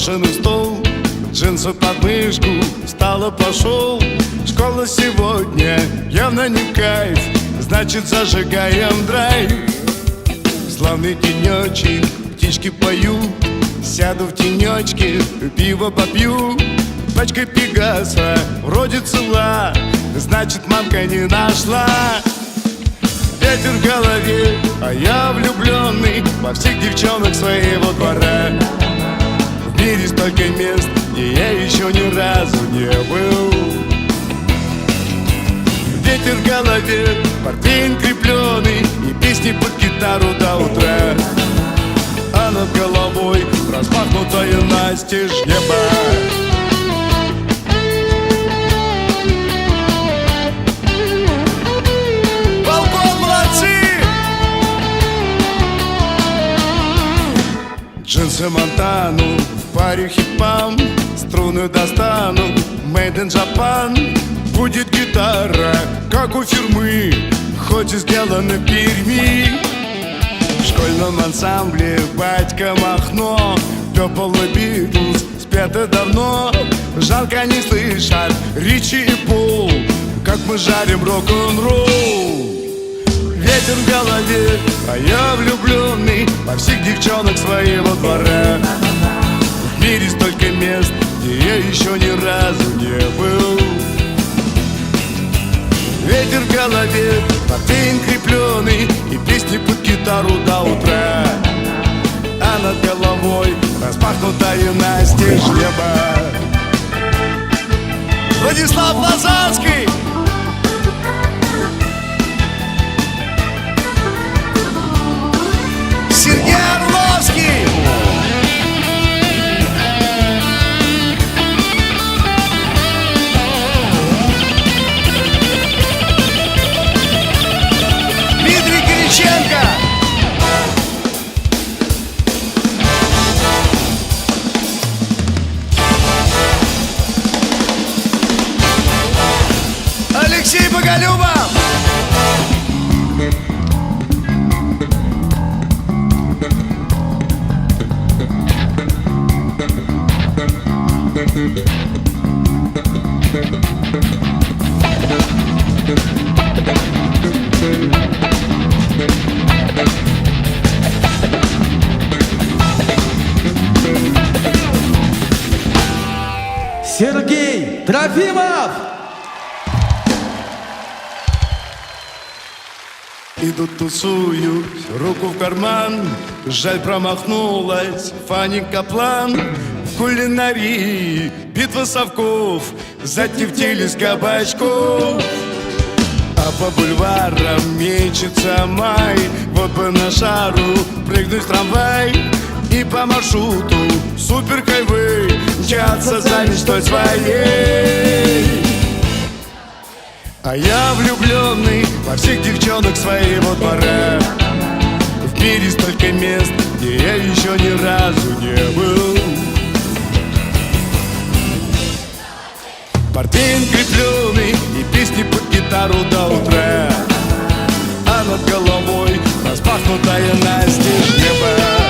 брошенный стол, джинсы под мышку, встал и пошел. Школа сегодня явно не кайф, значит зажигаем драйв. Славный денечек, птички поют, сяду в тенечке, пиво попью. Пачка Пегаса вроде цела, значит мамка не нашла. Ветер в голове, а я влюбленный во всех девчонок своего двора. В мире столько мест, где я еще ни разу не был. Ветер в голове, портвейн крепленый и песни под гитару до утра. А над головой распахнутое настежь небо. Джинсы Монтану, в паре хип-пам, струны достану, made in Japan. Будет гитара, как у фирмы, хоть и сделана в Перми. В школьном ансамбле батька Махно, Пепл и Битлз спето давно. Жалко не слышат Ричи и Пол, как мы жарим рок-н-ролл. Ветер в голове, а я влюбленный во всех девчонок своего двора. В мире столько мест, где я еще ни разу не был. Ветер в голове, портвейн крепленый и песни под гитару до утра. А над головой распахнутая настежь небо. Владислав Лозанский. Сергей Орловский. Дмитрий Кириченко. Алексей Боголюбов. Сергей Трофимов. Иду тусую, руку в карман, жаль промахнулась Фанни Каплан. В кулинарии битва совков, затевтели с кабачков. А по бульварам мечется май, вот бы на шару прыгнуть в трамвай. И по маршруту суперхайвей мчаться за мечтой своей. А я влюбленный во всех девчонок своего двора. В мире столько мест, где я еще ни разу не был. Портвейн крепленый и песни под гитару до утра. А над головой распахнутая настежь небо.